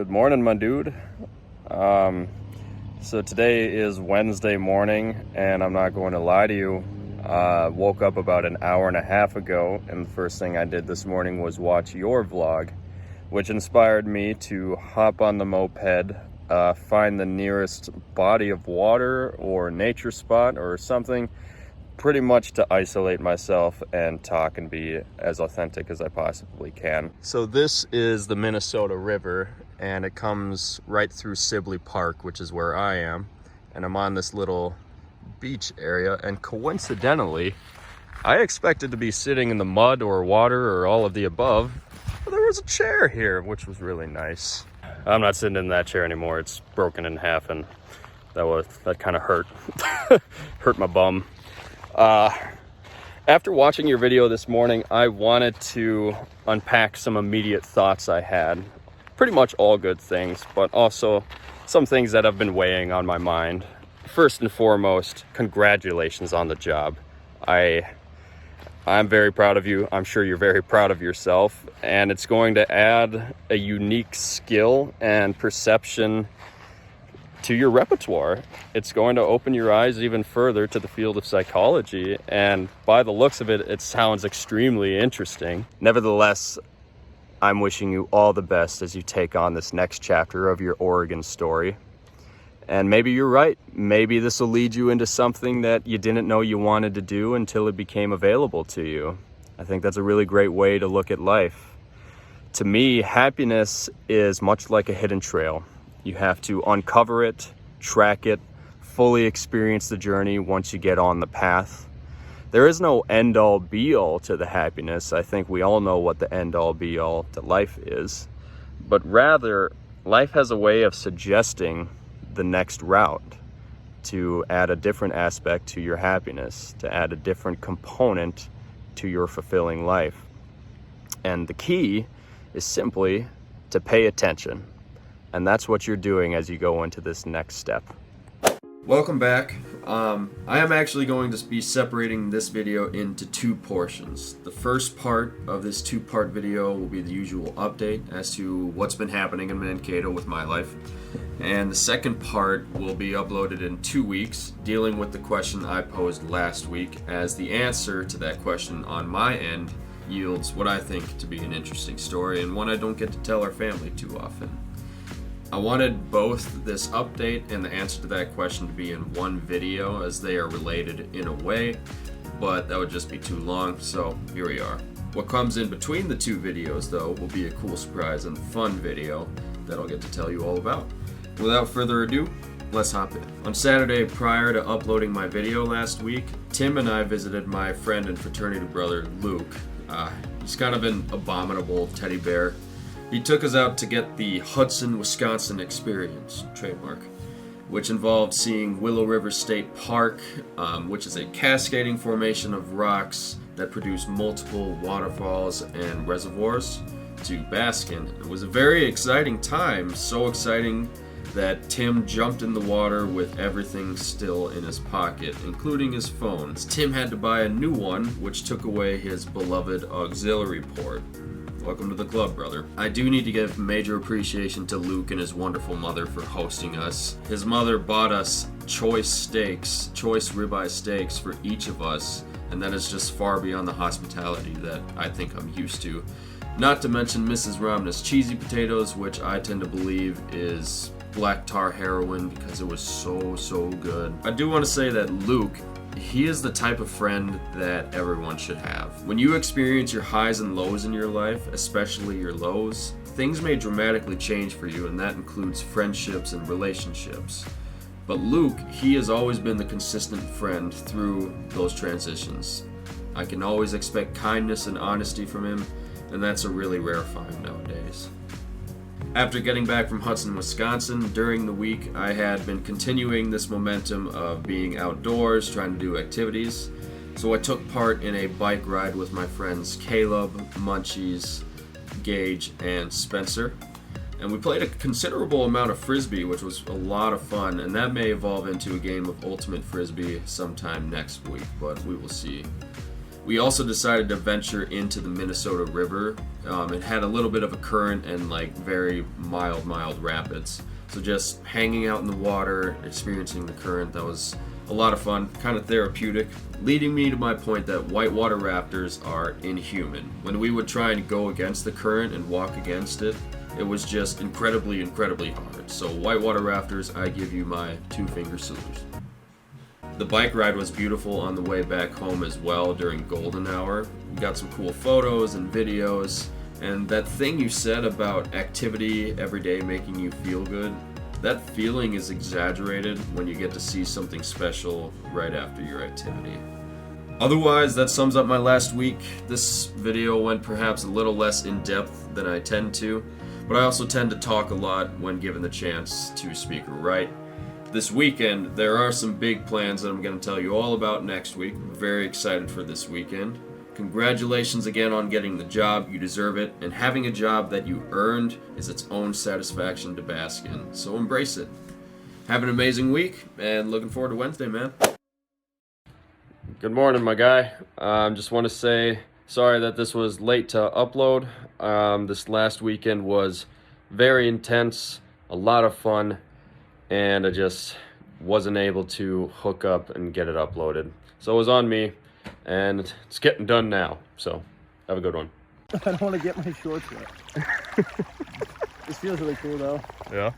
Good morning, my dude. So today is Wednesday morning, and I'm not going to lie to you. Woke up about an hour and a half ago, and the first thing I did this morning was watch your vlog, which inspired me to hop on the moped, find the nearest body of water or nature spot or something, pretty much to isolate myself and talk and be as authentic as I possibly can. So this is the Minnesota River, and it comes right through Sibley Park, which is where I am. And I'm on this little beach area, and coincidentally, I expected to be sitting in the mud or water or all of the above, but there was a chair here, which was really nice. I'm not sitting in that chair anymore. It's broken in half, and that kind of hurt. Hurt my bum. After watching your video this morning, I wanted to unpack some immediate thoughts I had. Pretty much all good things, but also some things that have been weighing on my mind. First and foremost, congratulations on the job. I'm very proud of you. I'm sure you're very proud of yourself, and it's going to add a unique skill and perception to your repertoire. It's going to open your eyes even further to the field of psychology, and by the looks of it, it sounds extremely interesting. Nevertheless, I'm wishing you all the best as you take on this next chapter of your Oregon story. And maybe you're right. Maybe this will lead you into something that you didn't know you wanted to do until it became available to you. I think that's a really great way to look at life. To me, happiness is much like a hidden trail. You have to uncover it, track it, fully experience the journey once you get on the path. There is no end-all be-all to the happiness. I think we all know what the end-all be-all to life is. But rather, life has a way of suggesting the next route to add a different aspect to your happiness, to add a different component to your fulfilling life. And the key is simply to pay attention. And that's what you're doing as you go into this next step. Welcome back. I am actually going to be separating this video into two portions. The first part of this two-part video will be the usual update as to what's been happening in Mankato with my life. And the second part will be uploaded in 2 weeks, dealing with the question I posed last week, as the answer to that question on my end yields what I think to be an interesting story, and one I don't get to tell our family too often. I wanted both this update and the answer to that question to be in one video, as they are related in a way, but that would just be too long, so here we are. What comes in between the two videos, though, will be a cool surprise and fun video that I'll get to tell you all about. Without further ado, let's hop in. On Saturday, prior to uploading my video last week, Tim and I visited my friend and fraternity brother, Luke. He's kind of an abominable teddy bear. He took us out to get the Hudson, Wisconsin experience, trademark, which involved seeing Willow River State Park, which is a cascading formation of rocks that produce multiple waterfalls and reservoirs to bask in. It was a very exciting time, so exciting that Tim jumped in the water with everything still in his pocket, including his phone. Tim had to buy a new one, which took away his beloved auxiliary port. Welcome to the club, brother. I do need to give major appreciation to Luke and his wonderful mother for hosting us. His mother bought us choice steaks, choice ribeye steaks for each of us, and that is just far beyond the hospitality that I think I'm used to. Not to mention Mrs. Romna's cheesy potatoes, which I tend to believe is black tar heroin because it was so good. I do want to say that Luke, he is the type of friend that everyone should have. When you experience your highs and lows in your life, especially your lows, things may dramatically change for you, and that includes friendships and relationships. But Luke, he has always been the consistent friend through those transitions. I can always expect kindness and honesty from him, and that's a really rare find nowadays. After getting back from Hudson, Wisconsin, during the week I had been continuing this momentum of being outdoors, trying to do activities. So I took part in a bike ride with my friends Caleb, Munchies, Gage, and Spencer. And we played a considerable amount of Frisbee, which was a lot of fun, and that may evolve into a game of Ultimate Frisbee sometime next week, but we will see. We also decided to venture into the Minnesota River. It had a little bit of a current and like very mild rapids. So just hanging out in the water, experiencing the current, that was a lot of fun, kind of therapeutic, leading me to my point that whitewater rafters are inhuman. When we would try and go against the current and walk against it, it was just incredibly hard. So whitewater rafters, I give you my 2-finger salute. The bike ride was beautiful on the way back home as well during golden hour. We got some cool photos and videos, and that thing you said about activity every day making you feel good, that feeling is exaggerated when you get to see something special right after your activity. Otherwise, that sums up my last week. This video went perhaps a little less in depth than I tend to, but I also tend to talk a lot when given the chance to speak or write. This weekend, there are some big plans that I'm going to tell you all about next week. I'm very excited for this weekend. Congratulations again on getting the job. You deserve it. And having a job that you earned is its own satisfaction to bask in. So embrace it. Have an amazing week, and looking forward to Wednesday, man. Good morning, my guy. Just want to say sorry that this was late to upload. This last weekend was very intense, a lot of fun, and I just wasn't able to hook up and get it uploaded. So it was on me, and it's getting done now. So have a good one. I don't want to get my shorts wet. This feels really cool though. Yeah.